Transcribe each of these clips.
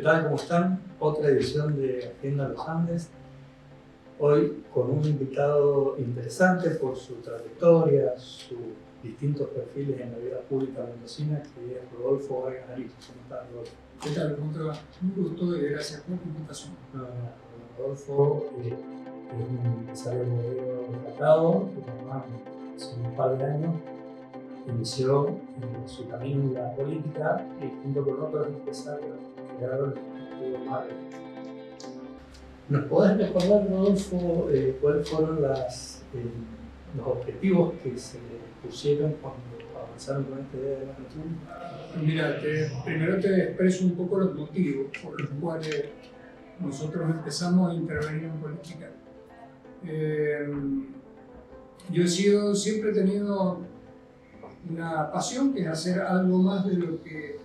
tal? ¿Cómo están? Otra edición de Agenda Los Andes. Hoy con un invitado interesante por su trayectoria, sus distintos perfiles en la vida pública mendocina, que es Rodolfo Vargas Arias. ¿Cómo estás, Rodolfo? ¿Qué tal? ¿Cómo te va? Un gusto y gracias por la invitación. Rodolfo es un empresario modelo destacado, que además hace un par de años inició su camino en la política y junto con otros empresarios crearon el Instituto Madre. ¿Nos podés recordar, Rodolfo, cuáles fueron los objetivos que se pusieron cuando avanzaron con esta idea de la república? Mira, primero te expreso un poco los motivos por los cuales nosotros empezamos a intervenir en política. Yo siempre he tenido una pasión, que es hacer algo más de lo que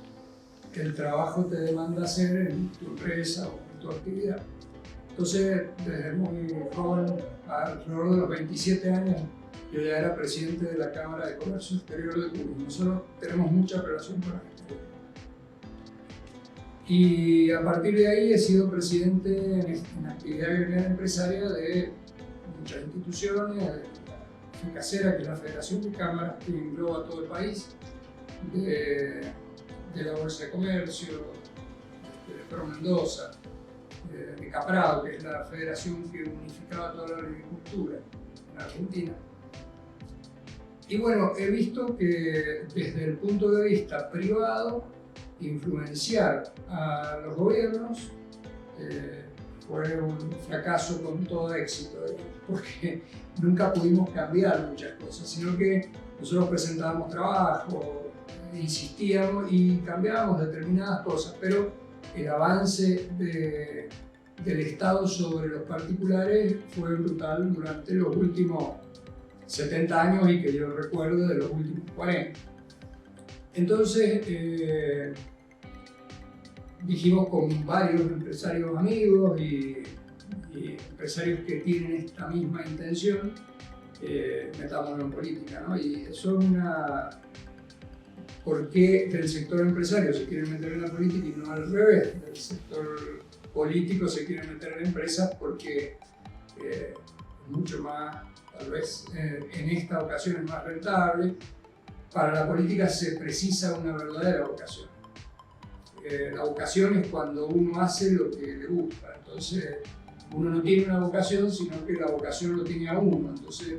el trabajo te demanda hacer en tu empresa o en tu actividad. Entonces, desde muy joven, alrededor de los 27 años, yo ya era presidente de la Cámara de Comercio Exterior de Cuba. Nosotros tenemos mucha relación con el exterior. Y a partir de ahí he sido presidente en actividad gremial empresaria de muchas instituciones, de la FECACERA, que es la Federación de Cámaras que engloba todo el país, de la Bolsa de Comercio, de Pro Mendoza, de CAPRAO, que es la federación que unificaba toda la agricultura en Argentina. Y bueno, he visto que desde el punto de vista privado, influenciar a los gobiernos fue un fracaso con todo éxito, porque nunca pudimos cambiar muchas cosas, sino que nosotros presentábamos trabajo, insistíamos y cambiábamos determinadas cosas, pero el avance del Estado sobre los particulares fue brutal durante los últimos 70 años y que yo recuerdo de los últimos 40. Entonces dijimos con varios empresarios amigos y empresarios que tienen esta misma intención, metámonos en política, ¿no? Y eso es ¿por qué del sector empresario se quiere meter en la política y no al revés? Del sector político se quiere meter en empresas porque es mucho más, tal vez en esta ocasión es más rentable. Para la política se precisa una verdadera vocación. La vocación es cuando uno hace lo que le gusta. Entonces, uno no tiene una vocación, sino que la vocación lo tiene a uno. Entonces,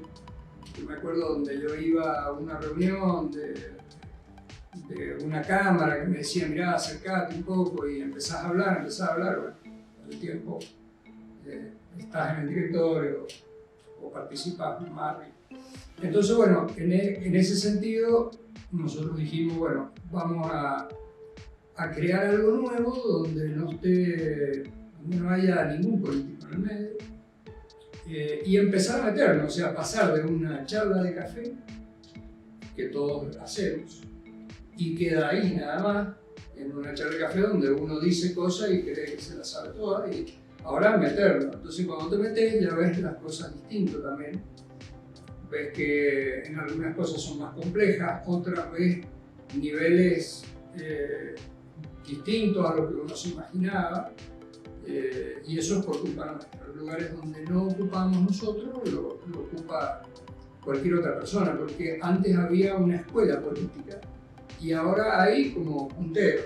yo me acuerdo donde yo iba a una reunión de una cámara que me decía, mirá, acercate un poco y empezás a hablar, bueno, con el tiempo estás en el directorio o participas más. Entonces, bueno, en ese sentido, nosotros dijimos, bueno, vamos a crear algo nuevo donde no haya ningún político en el medio y empezar a meternos, o sea, pasar de una charla de café que todos hacemos y queda ahí nada más, en una charla de café donde uno dice cosas y cree que se las sabe todas, y ahora meternos. Entonces, cuando te metes, ya ves las cosas distintas también. Ves que en algunas cosas son más complejas, otras ves niveles distintos a lo que uno se imaginaba, y eso es por culpa nuestra. Los lugares donde no ocupamos nosotros lo ocupa cualquier otra persona, porque antes había una escuela política y ahora hay como puntero.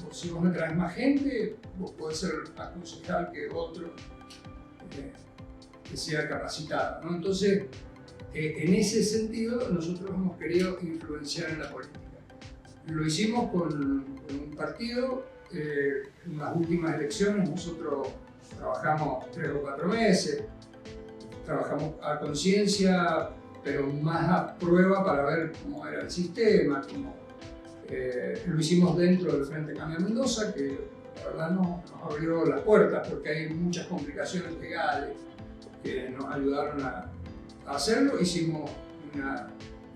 Si vos me traes más gente, vos podés ser más concejal que otro que sea capacitado, ¿no? Entonces, en ese sentido, nosotros hemos querido influenciar en la política. Lo hicimos con un partido. En las últimas elecciones nosotros trabajamos 3 o 4 meses, trabajamos a conciencia, pero más a prueba para ver cómo era el sistema. Lo hicimos dentro del Frente Cambia Mendoza, que la verdad nos abrió las puertas porque hay muchas complicaciones legales que nos ayudaron a hacerlo.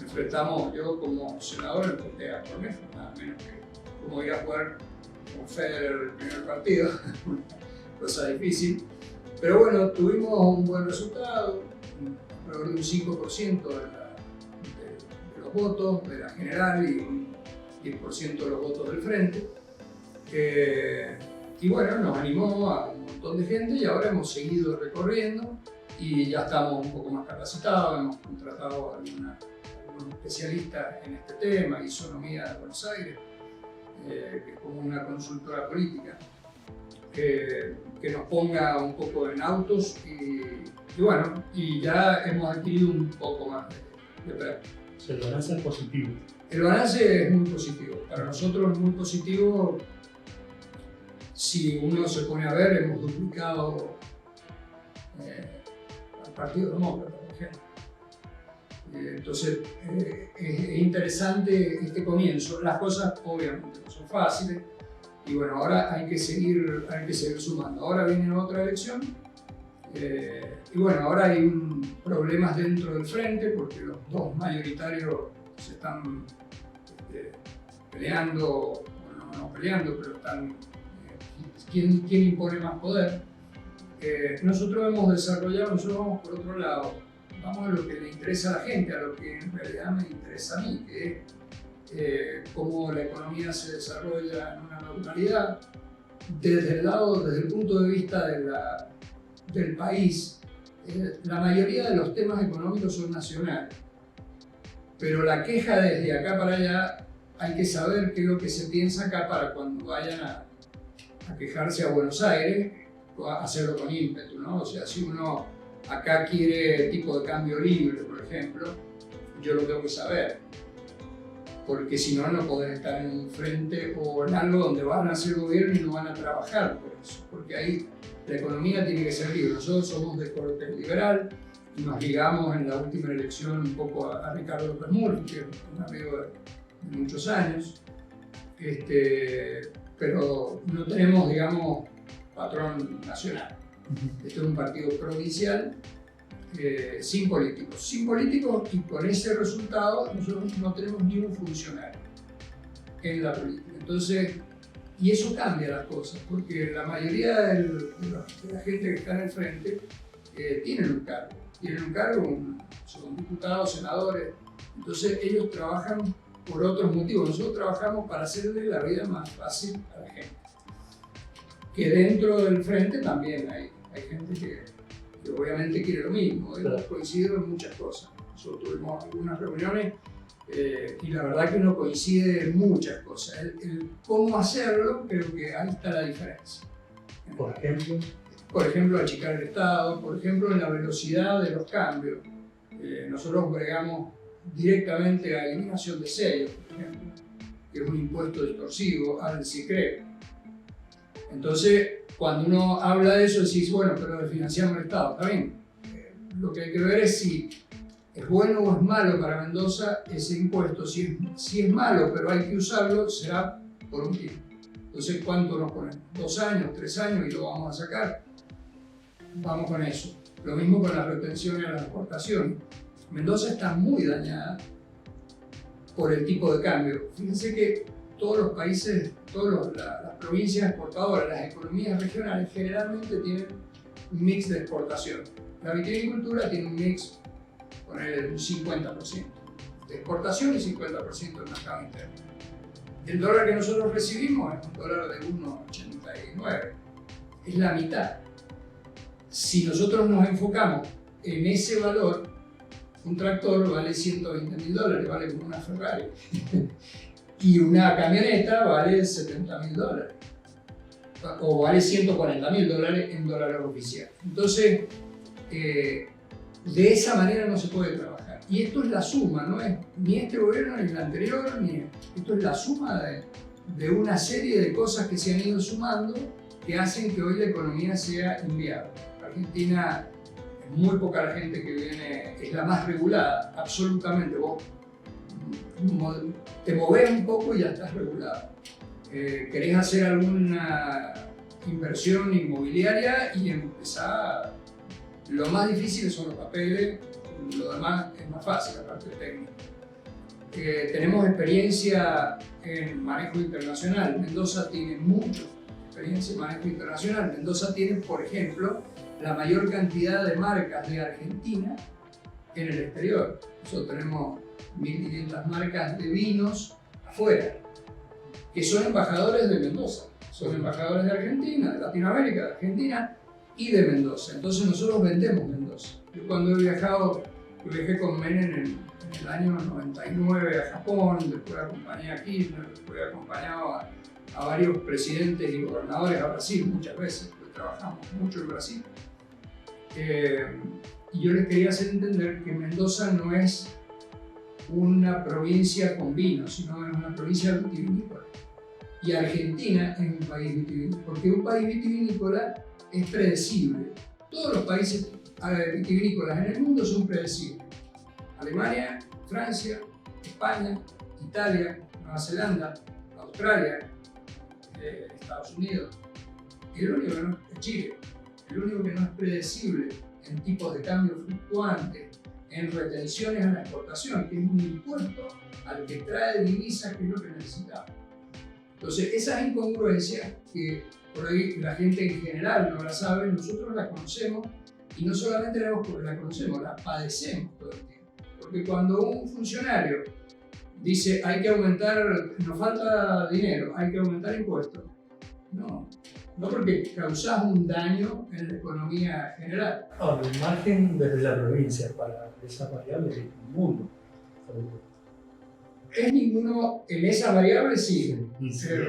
Enfrentamos, yo como senador enfrenté a Cornejo, nada menos que como ir a jugar con Federer el primer partido, cosa difícil. Pero bueno, tuvimos un buen resultado, alrededor de un 5% de los votos de la general y un 10% de los votos del frente. Y bueno, nos animó a un montón de gente y ahora hemos seguido recorriendo y ya estamos un poco más capacitados, hemos contratado a algún especialista en este tema, Isonomía de Buenos Aires, que es como una consultora política, que nos ponga un poco en autos y bueno, y ya hemos adquirido un poco más de práctica. El balance es positivo. El balance es muy positivo. Para nosotros es muy positivo. Si uno se pone a ver, hemos duplicado al Partido Demócrata, por ejemplo. Entonces, es interesante este comienzo. Las cosas obviamente no son fáciles y bueno, ahora hay que seguir sumando. Ahora viene otra elección y bueno, ahora hay problemas dentro del frente porque los dos mayoritarios se están peleando, bueno, no peleando, pero están ¿quién impone más poder? Nosotros vamos por otro lado, vamos a lo que le interesa a la gente, a lo que en realidad me interesa a mí, que es cómo la economía se desarrolla en una normalidad, desde el punto de vista del país. La mayoría de los temas económicos son nacionales, pero la queja desde acá para allá, hay que saber qué es lo que se piensa acá para cuando vayan a quejarse a Buenos Aires, hacerlo con ímpetu, ¿no? O sea, si uno acá quiere tipo de cambio libre, por ejemplo, yo lo tengo que saber, porque si no, no podés estar en un frente o en algo donde van a hacer gobierno y no van a trabajar por eso, porque ahí la economía tiene que ser libre. Nosotros somos de corte liberal y nos ligamos en la última elección un poco a Ricardo López Murphy, que es un amigo de muchos años, pero no tenemos, digamos, patrón nacional. Este es un partido provincial sin políticos y con ese resultado nosotros no tenemos ni un funcionario en la política. Entonces, y eso cambia las cosas, porque la mayoría de la gente que está en el frente tienen un cargo, son diputados, senadores, entonces ellos trabajan por otros motivos. Nosotros trabajamos para hacerle la vida más fácil a la gente. Que dentro del frente también hay gente que obviamente quiere lo mismo, hemos coincidido en muchas cosas. Nosotros tuvimos algunas reuniones y la verdad que uno coincide en muchas cosas. El cómo hacerlo, creo que ahí está la diferencia. Por ejemplo, achicar el Estado, por ejemplo, en la velocidad de los cambios. Nosotros bregamos directamente a eliminación de sellos, por ejemplo, que es un impuesto distorsivo, al CICREP. Entonces, cuando uno habla de eso, decís, bueno, pero financiamos el Estado, ¿está bien? Lo que hay que ver es si es bueno o es malo para Mendoza ese impuesto. Si es malo, pero hay que usarlo, será por un tiempo. Entonces, ¿cuánto nos ponen? 2 años, 3 años y lo vamos a sacar. Vamos con eso. Lo mismo con las retenciones a las exportaciones. Mendoza está muy dañada por el tipo de cambio. Fíjense que todos los países, las provincias exportadoras, las economías regionales generalmente tienen un mix de exportación. La vitivinicultura tiene un mix, poner un 50% de exportación y 50% del mercado interno. El dólar que nosotros recibimos es un dólar de 1,89, es la mitad. Si nosotros nos enfocamos en ese valor, un tractor vale $120.000, vale como una Ferrari. Y una camioneta vale $70.000 o vale $140.000 en dólares oficiales. Entonces, de esa manera no se puede trabajar. Y esto es la suma, no es ni este gobierno ni el anterior, esto es la suma de una serie de cosas que se han ido sumando que hacen que hoy la economía sea inviable. Argentina, es muy poca la gente que viene, es la más regulada, absolutamente. Vos te movés un poco y ya estás regulado. Querés hacer alguna inversión inmobiliaria y empezar. Lo más difícil son los papeles, lo demás es más fácil, la parte técnica. Tenemos experiencia en manejo internacional. Mendoza tiene mucha experiencia en manejo internacional. Mendoza tiene, por ejemplo, la mayor cantidad de marcas de Argentina en el exterior. Nosotros tenemos 1.500 marcas de vinos afuera, que son embajadores de Mendoza. O son embajadores de Argentina, de Latinoamérica, de Argentina y de Mendoza. Entonces nosotros vendemos Mendoza. Yo cuando he viajado, yo viajé con Menem en el año 99 a Japón, después acompañé a Kirchner, después he acompañado a varios presidentes y gobernadores a Brasil muchas veces, porque trabajamos mucho en Brasil. Y yo les quería hacer entender que Mendoza no es una provincia con vino, sino es una provincia vitivinícola. Y Argentina es un país vitivinícola, porque un país vitivinícola es predecible. Todos los países vitivinícolas en el mundo son predecibles. Alemania, Francia, España, Italia, Nueva Zelanda, Australia, Estados Unidos. Y el único que no es Chile. El único que no es predecible en tipos de cambio fluctuantes, en retenciones a la exportación, que es un impuesto al que trae divisas, que es lo que necesitamos. Entonces, esas incongruencias que por ahí la gente en general no la sabe, nosotros la conocemos, y no solamente la conocemos, la padecemos todo el tiempo. Porque cuando un funcionario dice hay que aumentar, nos falta dinero, hay que aumentar impuestos, no porque causás un daño en la economía general. El margen desde la provincia para esas variables es ninguno. Es ninguno en esas variables, sí.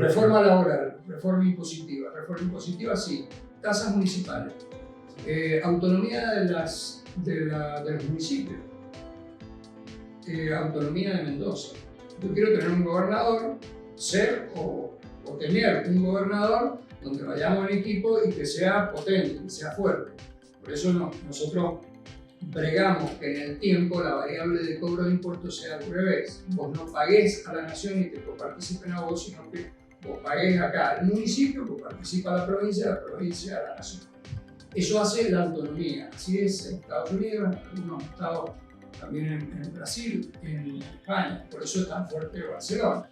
Reforma laboral, reforma impositiva sí. Tasas municipales, autonomía de los municipios, autonomía de Mendoza. Yo quiero tener un gobernador, ser o tener un gobernador donde vayamos en equipo y que sea potente, que sea fuerte. Por eso nosotros bregamos que en el tiempo la variable de cobro de impuestos sea al revés. Vos no pagués a la nación y que participen a vos, sino que vos pagués acá al municipio, que participa a la provincia a la nación. Eso hace la autonomía. Así es en Estados Unidos, en algunos estados, también en Brasil, en España. Por eso es tan fuerte Barcelona.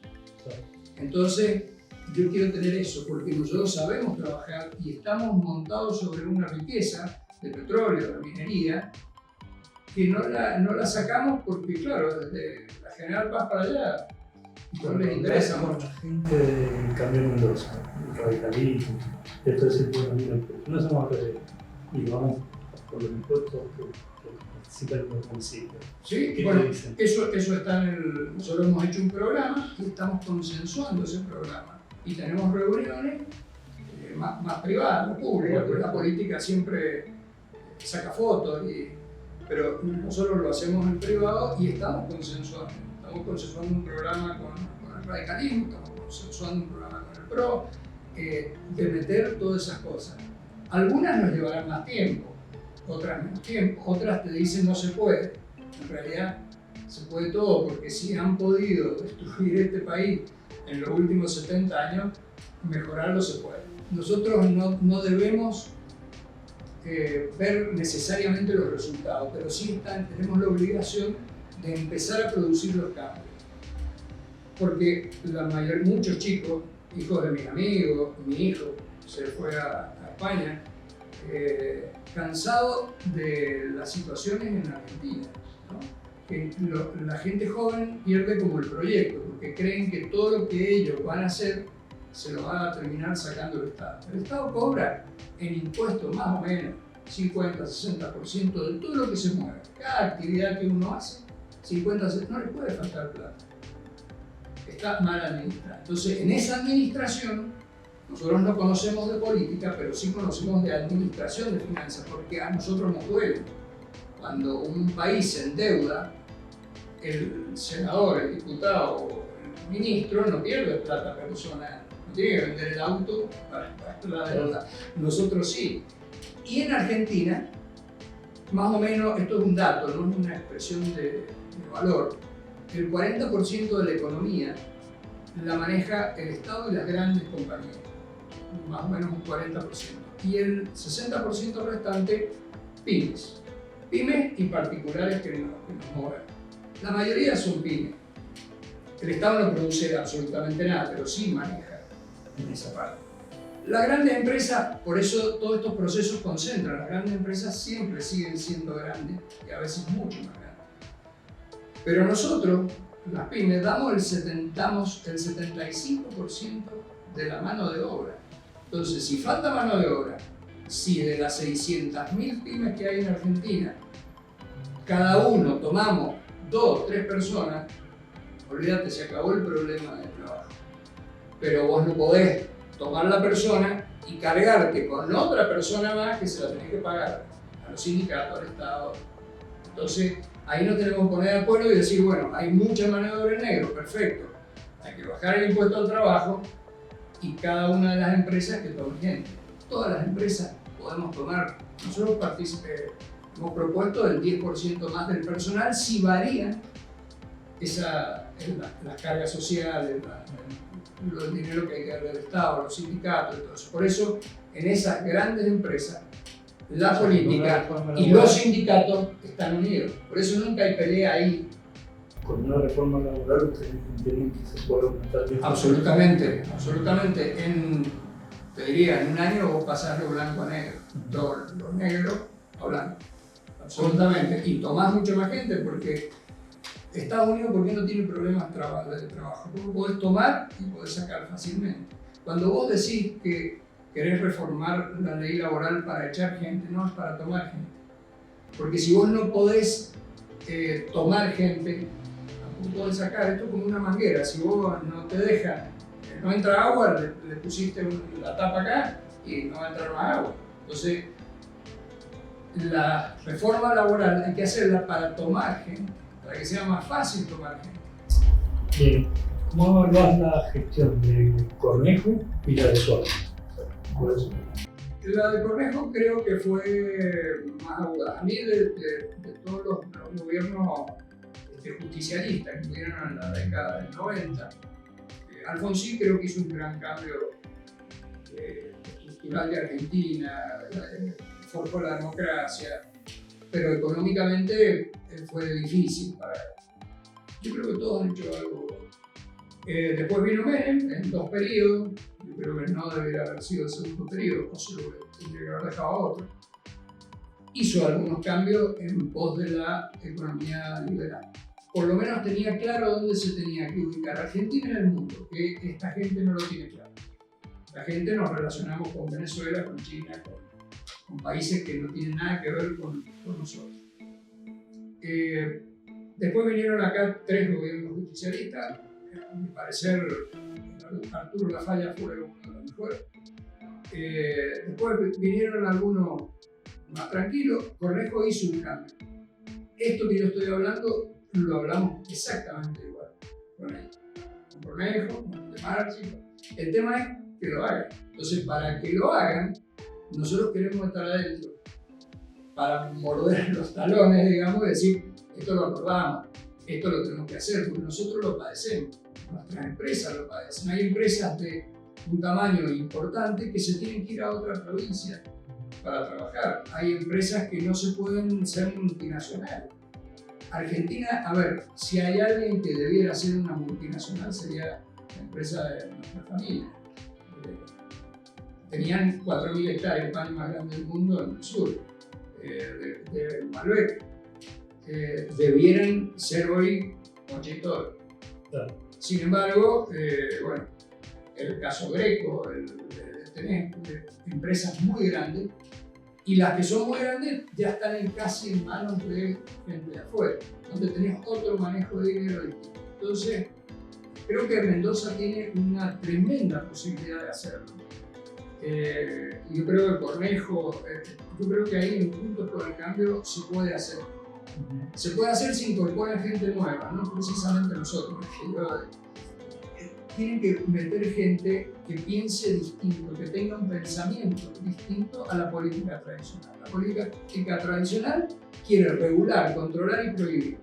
Entonces, yo quiero tener eso, porque nosotros sabemos trabajar y estamos montados sobre una riqueza de petróleo, de minería, que no la sacamos porque, claro, desde la General Paz para allá no les interesa mucho. La gente del cambio en Mendoza, el radicalismo, esto es el pueblo, no somos rebeldes y vamos por los impuestos que participan en los municipios. Sí, bueno, eso está nosotros hemos hecho un programa y estamos consensuando ese programa. Y tenemos reuniones más privadas, no públicas, porque la política siempre saca fotos, pero nosotros lo hacemos en privado y estamos consensuando. Estamos consensuando un programa con el radicalismo, estamos consensuando un programa con el PRO, de meter todas esas cosas. Algunas nos llevarán más tiempo, otras menos tiempo, otras te dicen no se puede. En realidad se puede todo, porque si han podido destruir este país en los últimos 70 años, mejorarlo se puede. Nosotros no debemos ver necesariamente los resultados, pero sí tenemos la obligación de empezar a producir los cambios. Porque muchos chicos, hijos de mis amigos, mi hijo se fue a España, cansado de las situaciones en Argentina, ¿no? Que la gente joven pierde como el proyecto, porque creen que todo lo que ellos van a hacer se lo va a terminar sacando el Estado. El Estado cobra en impuestos más o menos 50-60% de todo lo que se mueve. Cada actividad que uno hace, 50-60%, no le puede faltar plata. Está mal administrada. Entonces, en esa administración, nosotros no conocemos de política, pero sí conocemos de administración de finanzas, porque a nosotros nos duele. Cuando un país se endeuda, el senador, el diputado o el ministro no pierde plata personal, no tiene que vender el auto para la deuda. Nosotros sí. Y en Argentina, más o menos, esto es un dato, no es una expresión de valor, el 40% de la economía la maneja el Estado y las grandes compañías, más o menos un 40%. Y el 60% restante, pymes y particulares que nos mueven. La mayoría son pymes. El Estado no produce absolutamente nada, pero sí maneja en esa parte. Las grandes empresas, por eso todos estos procesos concentran, las grandes empresas siempre siguen siendo grandes y a veces mucho más grandes. Pero nosotros, las pymes, damos el 75% de la mano de obra. Entonces, si falta mano de obra, si de las 600.000 pymes que hay en Argentina, cada uno tomamos 2 o 3 personas, olvídate, se acabó el problema del trabajo. Pero vos no podés tomar la persona y cargarte con otra persona más que se la tenés que pagar a los sindicatos, al Estado. Entonces, ahí nos tenemos que poner de acuerdo y decir, bueno, hay mucha mano de obra en negro, perfecto. Hay que bajar el impuesto al trabajo y cada una de las empresas que tome gente. Todas las empresas podemos tomar, nosotros hemos propuesto el 10% más del personal si varían las cargas sociales, el dinero que hay que darle al Estado, los sindicatos y todo eso. Por eso, en esas grandes empresas, la política y los sindicatos están unidos. Por eso nunca hay pelea ahí. Con una reforma laboral, ¿ustedes entienden que se puede aumentar el... Absolutamente, absolutamente. Te diría, en un año vos pasás de blanco a negro, lo negro a blanco. Absolutamente. Y tomás mucho más gente porque Estados Unidos, ¿por qué no tiene problemas de trabajo? Porque podés tomar y podés sacar fácilmente. Cuando vos decís que querés reformar la ley laboral para echar gente, no es para tomar gente. Porque si vos no podés tomar gente, tampoco podés sacar. Esto es como una manguera. Si vos no te dejan, no entra agua, le pusiste la tapa acá y no va a entrar más agua. Entonces, la reforma laboral hay que hacerla para tomar gente, para que sea más fácil tomar gente. Bien. ¿Cómo evaluás la gestión de Cornejo y la de Suárez? La de Cornejo creo que fue más aguda. A mí de todos los gobiernos justicialistas que hubieron en la década del 90, Alfonsín creo que hizo un gran cambio estructural de Argentina, forjó la democracia, pero económicamente fue difícil para él. Yo creo que todos han hecho algo. Después vino Menem en 2 periodos. Yo creo que no debería haber sido el segundo periodo, o se lo tendría que haber dejado a otro. Hizo algunos cambios en pos de la economía liberal. Por lo menos tenía claro dónde se tenía que ubicar Argentina en el mundo, que esta gente no lo tiene claro. La gente nos relacionamos con Venezuela, con China, con países que no tienen nada que ver con nosotros. Después vinieron acá 3 gobiernos justicialistas. A mi parecer, Arturo Lafalla fue uno de los mejores. Después vinieron algunos más tranquilos. Cornejo hizo un cambio. Esto que yo estoy hablando lo hablamos exactamente igual con él. Con Cornejo, con De Marchi. El tema es que lo hagan. Entonces, para que lo hagan, nosotros queremos estar adentro para morder los talones, digamos, y decir, esto lo acordamos, esto lo tenemos que hacer, porque nosotros lo padecemos, nuestras empresas lo padecen. Hay empresas de un tamaño importante que se tienen que ir a otra provincia para trabajar. Hay empresas que no se pueden ser multinacionales. Argentina, a ver, si hay alguien que debiera ser una multinacional sería la empresa de nuestra familia. Tenían 4.000 hectáreas, el país más grande del mundo en el sur, de Malbec. Debieran ser hoy Conchitoro. Claro. Sin embargo, bueno, el caso Greco, tenés empresas muy grandes y las que son muy grandes ya están casi en manos de gente de afuera, donde tenés otro manejo de dinero distinto. Entonces, creo que Mendoza tiene una tremenda posibilidad de hacerlo. Yo creo que Cornejo, yo creo que ahí en Juntos por el Cambio se puede hacer. Se puede hacer si incorporan gente nueva, no precisamente nosotros. Tienen que meter gente que piense distinto, que tenga un pensamiento distinto a la política tradicional. La política tradicional quiere regular, controlar y prohibir.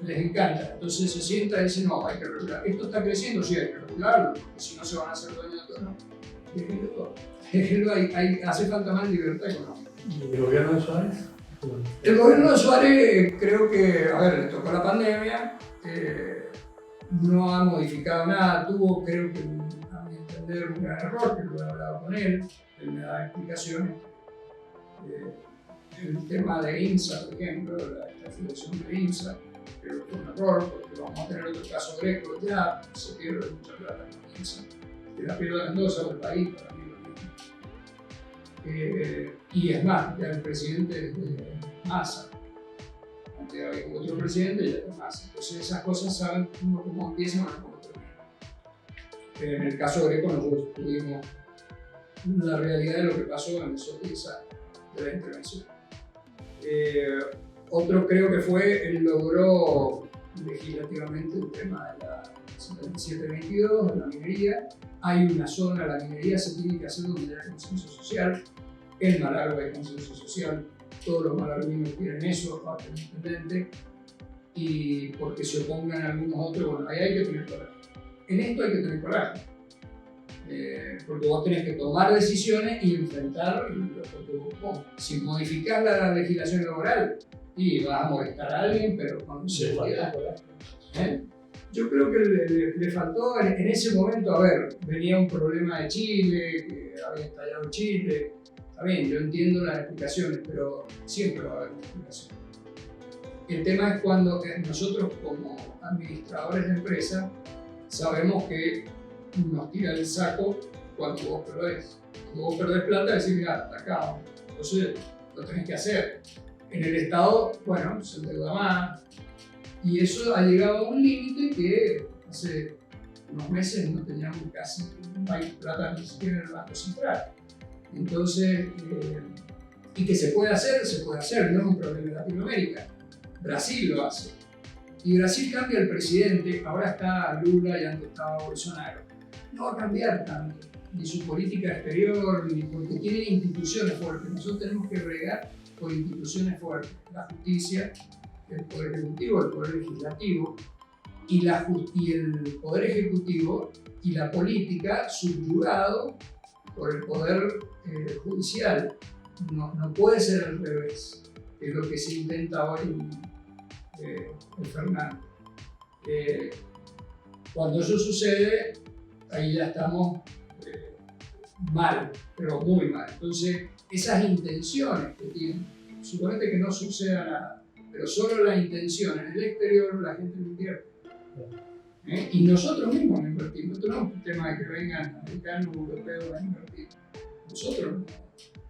Les encanta. Entonces se sienta y dice, no, hay que regular. Esto está creciendo, sí, hay que regularlo, porque si no se van a hacer dueños de todo. No. Déjenlo todo. Hace falta más libertad económica. ¿Y el gobierno de Suárez? El gobierno de Suárez creo que, a ver, le tocó la pandemia, no ha modificado nada, tuvo, creo que, a mi entender, un gran error, que lo he hablado con él me da explicaciones. El tema de INSA, por ejemplo, la afiliación de INSA, creo que fue un error, porque vamos a tener otro caso Greco ya, se pierde mucha plata con INSA. que la pierda Mendoza o el país, para mí lo mismo. Y es más, ya el presidente es de Massa. Antes había otro presidente y ya de Massa. Entonces esas cosas saben uno cómo empiezan o cómo terminan. En el caso de Greco nosotros tuvimos la realidad de lo que pasó en esos 10 años de la intervención. Otro creo que fue, él logró legislativamente el tema de la 7722, de la minería. Hay una zona, la minería se tiene que hacer donde haya consenso social. En Malargüe hay consenso social, todos los malargüeños quieren eso, aparte del intendente, y porque se opongan a algunos otros, bueno, ahí hay que tener coraje. En esto hay que tener coraje, porque vos tenés que tomar decisiones y enfrentar, porque vos, si modificás la legislación laboral, y vas a molestar a alguien, pero con seguridad. Yo creo que le faltó en ese momento, a ver, venía un problema de Chile, que había estallado Chile. Está bien, yo entiendo las explicaciones, pero siempre va a haber una explicación. El tema es cuando nosotros como administradores de empresa sabemos que nos tira el saco cuando vos perdés. Cuando vos perdés plata, decís, mira, está acá, entonces lo tenés que hacer. En el Estado, bueno, se endeuda más. Y eso ha llegado a un límite que hace unos meses no teníamos casi plata ni siquiera en el Banco Central. Entonces, y que se puede hacer, no es un problema de Latinoamérica. Brasil lo hace. Y Brasil cambia el presidente, ahora está Lula y antes estaba Bolsonaro. No va a cambiar tanto, ni su política exterior, ni porque tiene instituciones fuertes. Nosotros tenemos que bregar con instituciones fuertes. La justicia, el Poder Ejecutivo, el Poder Legislativo, y el Poder Ejecutivo y la política subyugado por el Poder Judicial. No puede ser al revés, que es lo que se intenta hoy en Fernando. Cuando eso sucede, ahí ya estamos mal, pero muy mal. Entonces, esas intenciones que tienen, suponete que no suceda nada, pero solo la intención en el exterior la gente lo invierte. Y nosotros mismos lo invertimos. Esto no es un tema de que vengan americanos o europeos a invertir. Nosotros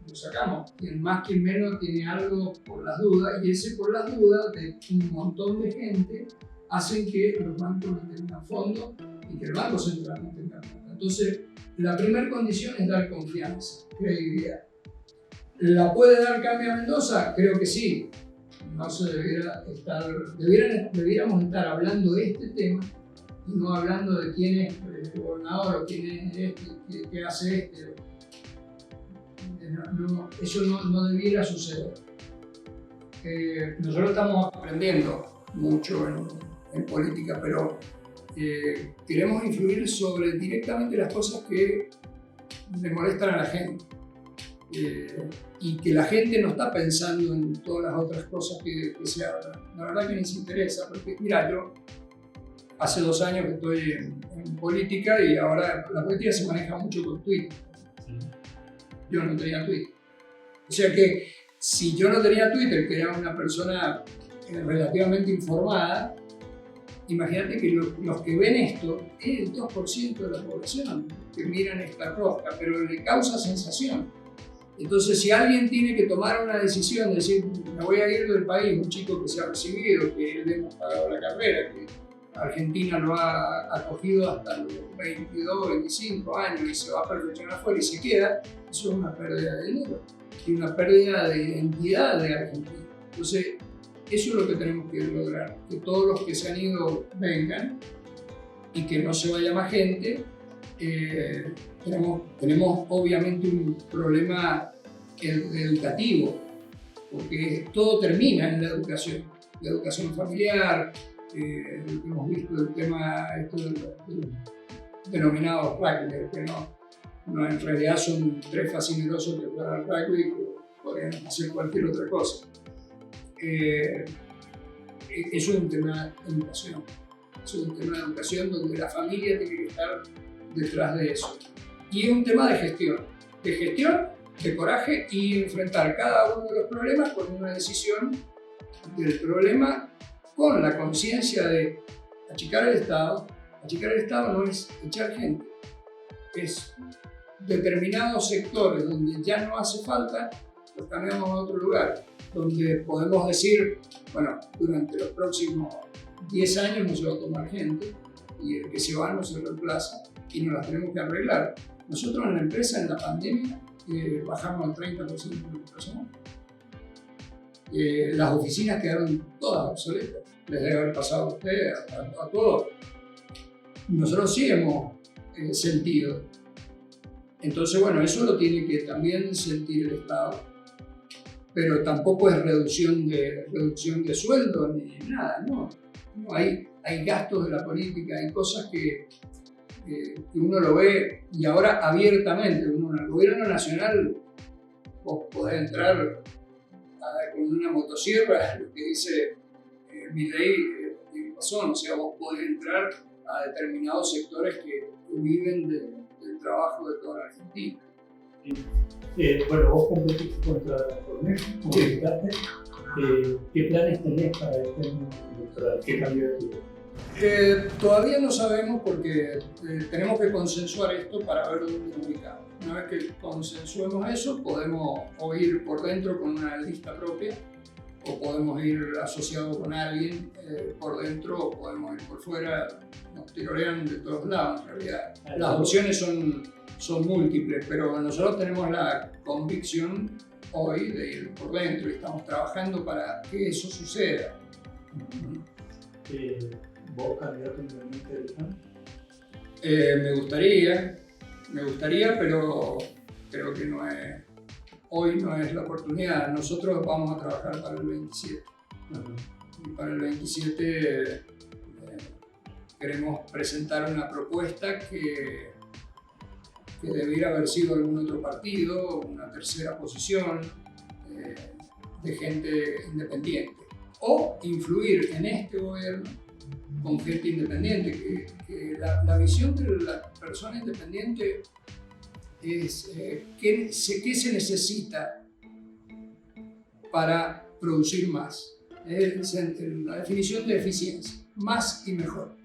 lo sacamos. Quien más, quien menos tiene algo por las dudas, y ese por las dudas de un montón de gente hacen que los bancos no tengan fondos y que el Banco Central no tenga fondos. Entonces, la primera condición es dar confianza, credibilidad. ¿La puede dar Cambia Mendoza? Creo que sí. No se debiéramos estar hablando de este tema y no hablando de quién es el gobernador o quién es este, qué hace este. Eso no debiera suceder. Nosotros estamos aprendiendo mucho en política, pero queremos influir sobre directamente las cosas que le molestan a la gente. Y que la gente no está pensando en todas las otras cosas que se hablan. La verdad que ni se interesa, porque mira, yo hace 2 años que estoy en política y ahora la política se maneja mucho con Twitter. Yo no tenía Twitter. O sea que si yo no tenía Twitter, que era una persona relativamente informada, imagínate que los que ven esto es el 2% de la población que miran esta rosca, pero le causa sensación. Entonces, si alguien tiene que tomar una decisión de decir, me voy a ir del país, un chico que se ha recibido, que le hemos pagado la carrera, que Argentina lo ha acogido hasta los 22, 25 años y se va a perfeccionar afuera y se queda, eso es una pérdida de dinero y una pérdida de identidad de Argentina. Entonces, eso es lo que tenemos que lograr, que todos los que se han ido vengan y que no se vaya más gente. Tenemos obviamente un problema educativo, porque todo termina en la educación familiar. Hemos visto el tema del denominado rugby, que no en realidad son 3 fascinerosos que juegan al rugby, que podrían hacer cualquier otra cosa. Eso es un tema de educación. Eso es un tema de educación donde la familia tiene que estar detrás de eso. Y es un tema de gestión, de coraje y enfrentar cada uno de los problemas con una decisión del problema con la conciencia de achicar el Estado. Achicar el Estado no es echar gente, es determinados sectores donde ya no hace falta, los cambiamos a otro lugar, donde podemos decir, bueno, durante los próximos 10 años no se va a tomar gente y el que se va no se reemplaza y nos las tenemos que arreglar. Nosotros en la empresa, en la pandemia, bajamos al 30% de personal. Las oficinas quedaron todas obsoletas. Les debe haber pasado a usted, a todos. Nosotros sí hemos sentido. Entonces, bueno, eso lo tiene que también sentir el Estado. Pero tampoco es reducción de sueldo ni nada, ¿no? Hay gastos de la política, hay cosas que uno lo ve y ahora abiertamente. Uno en el gobierno nacional vos podés entrar con una motosierra, lo que dice Milei tiene razón, o sea, vos podés entrar a determinados sectores que viven del trabajo de toda la Argentina. Bueno, vos competiste contra Cornejo, como comentaste. ¿Qué planes tenés para este año electoral? ¿Qué candidatura? Todavía no sabemos porque tenemos que consensuar esto para ver dónde nos ubicamos. Una vez que consensuemos eso, podemos o ir por dentro con una lista propia, o podemos ir asociados con alguien por dentro, o podemos ir por fuera. Nos tirorean de todos lados, en realidad. Las opciones son múltiples, pero nosotros tenemos la convicción hoy de ir por dentro y estamos trabajando para que eso suceda. ¿Vos, candidato independiente del PAN? Me gustaría, pero creo que hoy no es la oportunidad. Nosotros vamos a trabajar para el 27. Y para el 27 queremos presentar una propuesta que debiera haber sido algún otro partido, una tercera posición de gente independiente. O influir en este gobierno con gente independiente, que la visión de la persona independiente es qué se necesita para producir más. Es la definición de eficiencia, más y mejor.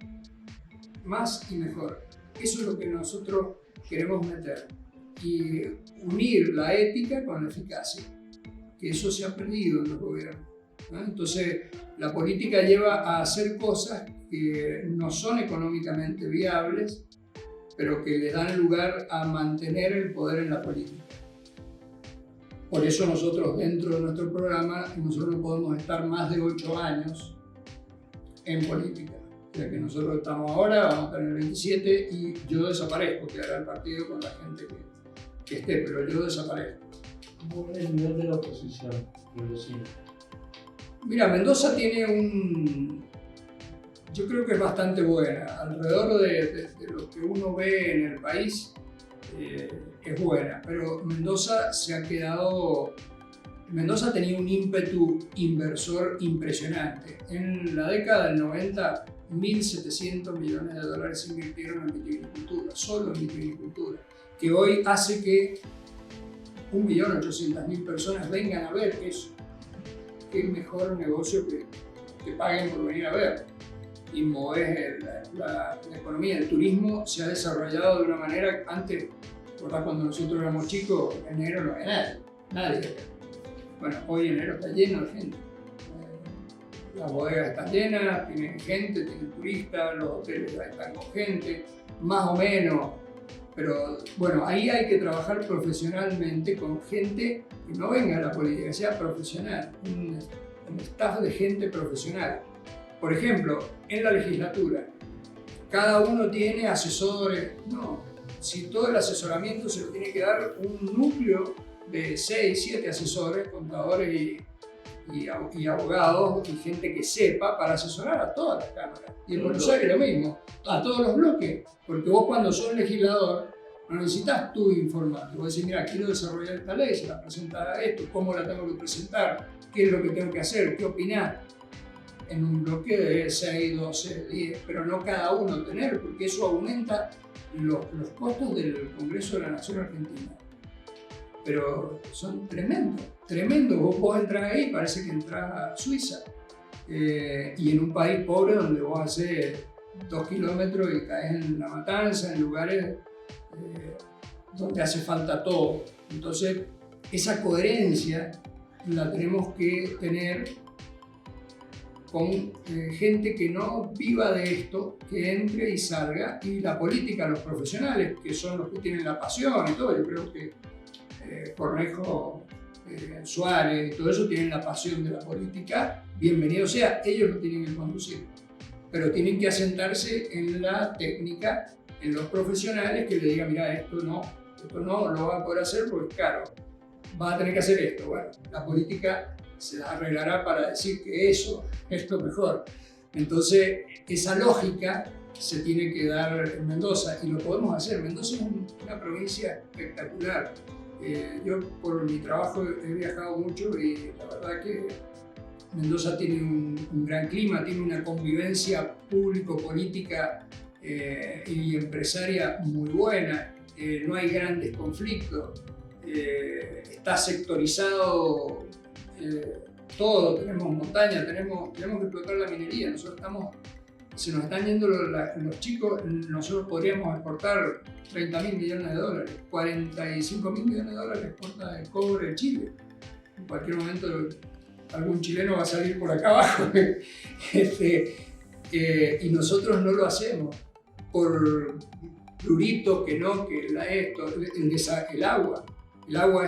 Más y mejor. Eso es lo que nosotros queremos meter y unir la ética con la eficacia, que eso se ha perdido en los gobiernos, ¿no? Entonces, la política lleva a hacer cosas que no son económicamente viables, pero que le dan lugar a mantener el poder en la política. Por eso nosotros, dentro de nuestro programa, nosotros no podemos estar más de 8 años en política. O sea que nosotros estamos ahora, vamos a estar en el 27 y yo desaparezco, quedará el partido con la gente que esté, pero yo desaparezco. ¿Cómo es el nivel de la oposición? Mira, Mendoza tiene yo creo que es bastante buena. Alrededor de lo que uno ve en el país es buena, pero Mendoza tenía un ímpetu inversor impresionante. En la década del 90, 1.700 millones de dólares se invirtieron en vitivinicultura, solo en vitivinicultura, que hoy hace que 1.800.000 personas vengan a ver eso. Qué mejor negocio que paguen por venir a ver. Y mover la economía, el turismo se ha desarrollado de una manera que antes, ¿verdad? Cuando nosotros éramos chicos, en enero no había nadie. Bueno, hoy enero está lleno de gente. Las bodegas están llenas, tienen gente, tienen turistas, los hoteles están con gente, más o menos. Pero bueno, ahí hay que trabajar profesionalmente con gente que no venga a la política, que sea profesional, un staff de gente profesional. Por ejemplo, en la legislatura, cada uno tiene asesores. No, si todo el asesoramiento se lo tiene que dar un núcleo de 6, 7 asesores, contadores y abogados y gente que sepa para asesorar a todas las cámaras. Y en Buenos Aires lo mismo, a todos los bloques, porque vos cuando sos legislador no necesitas tú informarte. Vos decís, mira, quiero desarrollar esta ley, se la presenta a esto, cómo la tengo que presentar, qué es lo que tengo que hacer, qué opinar. En un bloque de 6, 12, 10, pero no cada uno tener, porque eso aumenta los costos del Congreso de la Nación Argentina. Pero son tremendos. Vos podés entrar ahí, parece que entras a Suiza. Y en un país pobre donde vos haces 2 kilómetros y caes en La Matanza, en lugares donde hace falta todo. Entonces, esa coherencia la tenemos que tener con gente que no viva de esto, que entre y salga, y la política, los profesionales, que son los que tienen la pasión y todo. Yo creo que Cornejo, Suárez y todo eso tienen la pasión de la política. Bienvenido sea, ellos lo tienen que conducir, pero tienen que asentarse en la técnica, en los profesionales que le digan, mira, esto no lo va a poder hacer porque es caro, va a tener que hacer esto. Bueno, la política se las arreglará para decir que eso es lo mejor. Entonces, esa lógica se tiene que dar en Mendoza y lo podemos hacer. Mendoza es una provincia espectacular. Yo por mi trabajo he viajado mucho y la verdad que Mendoza tiene un gran clima, tiene una convivencia público-política y empresaria muy buena, no hay grandes conflictos, está sectorizado todo, tenemos montaña, tenemos que explotar la minería, se nos están yendo los chicos, nosotros podríamos exportar 30.000 millones de dólares, 45.000 millones de dólares exporta el cobre de Chile. En cualquier momento algún chileno va a salir por acá abajo y nosotros no lo hacemos por plurito, que el agua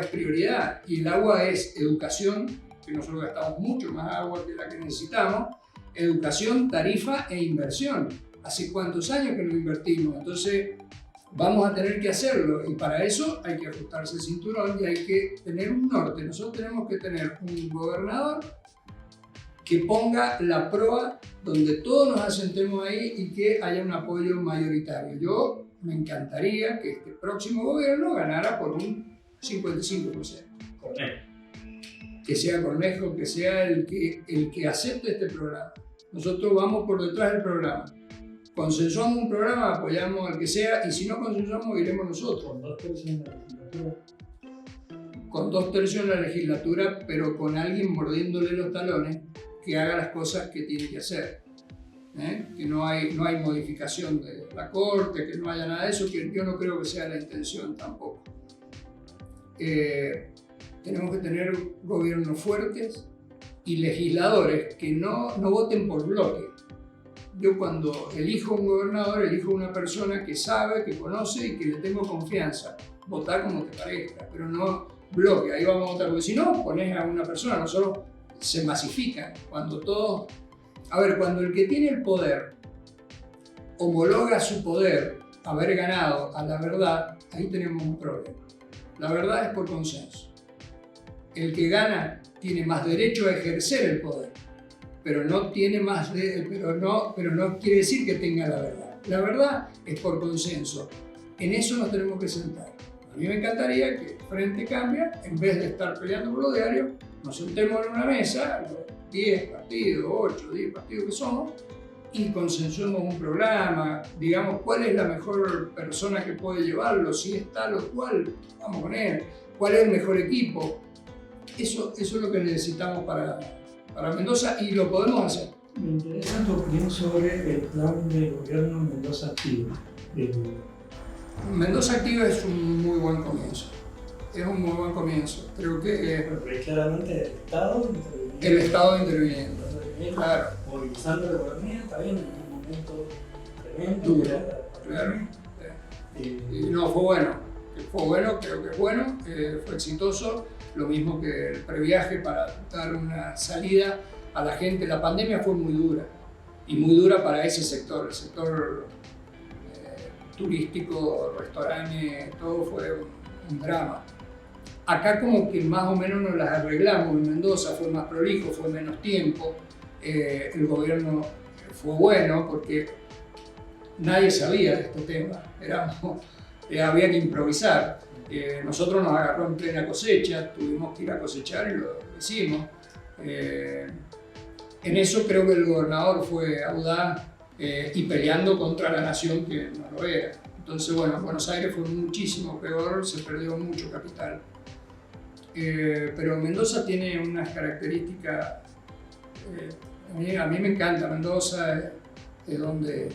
es prioridad y el agua es educación, que nosotros gastamos mucho más agua que la que necesitamos, educación, tarifa e inversión. ¿Hace cuántos años que no invertimos? Entonces vamos a tener que hacerlo y para eso hay que ajustarse el cinturón y hay que tener un norte. Nosotros tenemos que tener un gobernador que ponga la proa donde todos nos asentemos ahí y que haya un apoyo mayoritario. Yo me encantaría que este próximo gobierno ganara por un 55%. Que sea Cornejo, que sea el que acepte este programa. Nosotros vamos por detrás del programa. Consensuamos un programa, apoyamos al que sea, y si no consensuamos, iremos nosotros. Con 2 tercios en la legislatura. Con 2 tercios en la legislatura, pero con alguien mordiéndole los talones que haga las cosas que tiene que hacer. Que no hay modificación de la Corte, que no haya nada de eso, que yo no creo que sea la intención tampoco. Tenemos que tener gobiernos fuertes y legisladores que no voten por bloque. Yo cuando elijo un gobernador, elijo una persona que sabe, que conoce y que le tengo confianza. Votar como te parezca, pero no bloque, ahí vamos a votar, porque si no, pones a una persona, nosotros se masifican. Cuando el que tiene el poder homologa su poder, haber ganado a la verdad, ahí tenemos un problema. La verdad es por consenso. El que gana tiene más derecho a ejercer el poder, pero no quiere decir que tenga la verdad. La verdad es por consenso. En eso nos tenemos que sentar. A mí me encantaría que Frente Cambia, en vez de estar peleando por los diarios, nos sentemos en una mesa, los 10 partidos, 8, 10 partidos que somos, y consensuemos un programa, digamos cuál es la mejor persona que puede llevarlo, si es tal o cual, vamos con él, cuál es el mejor equipo. Eso es lo que necesitamos para Mendoza y lo podemos hacer. Me interesa tu opinión sobre el plan de gobierno Mendoza Activa. Mendoza Activa es un muy buen comienzo. Creo que es claramente el Estado interviniendo. Claro. Movilizando la economía, está bien, en un momento tremendo. Duro, claro. Y no, fue bueno, creo que es bueno, fue exitoso. Lo mismo que el previaje para dar una salida a la gente. La pandemia fue muy dura y muy dura para ese sector, el sector turístico, restaurantes, todo fue un drama. Acá como que más o menos nos las arreglamos. En Mendoza fue más prolijo, fue menos tiempo. El gobierno fue bueno porque nadie sabía de este tema. Había que improvisar. Nosotros nos agarró en plena cosecha, tuvimos que ir a cosechar y lo hicimos. En eso creo que el gobernador fue audaz y peleando contra la nación que no lo era. Entonces, bueno, Buenos Aires fue muchísimo peor, se perdió mucho capital. Pero Mendoza tiene unas características, a mí me encanta Mendoza, es donde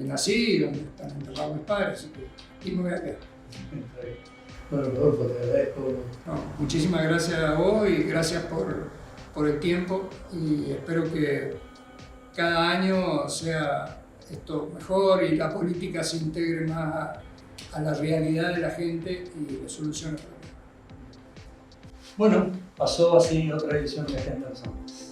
nací, donde están enterrados mis padres, así que y me voy a quedar. Bueno, Rodolfo, te agradezco. No, muchísimas gracias a vos y gracias por el tiempo y espero que cada año sea esto mejor y la política se integre más a la realidad de la gente y le solucione. Bueno, pasó así otra edición de Agenda Personas.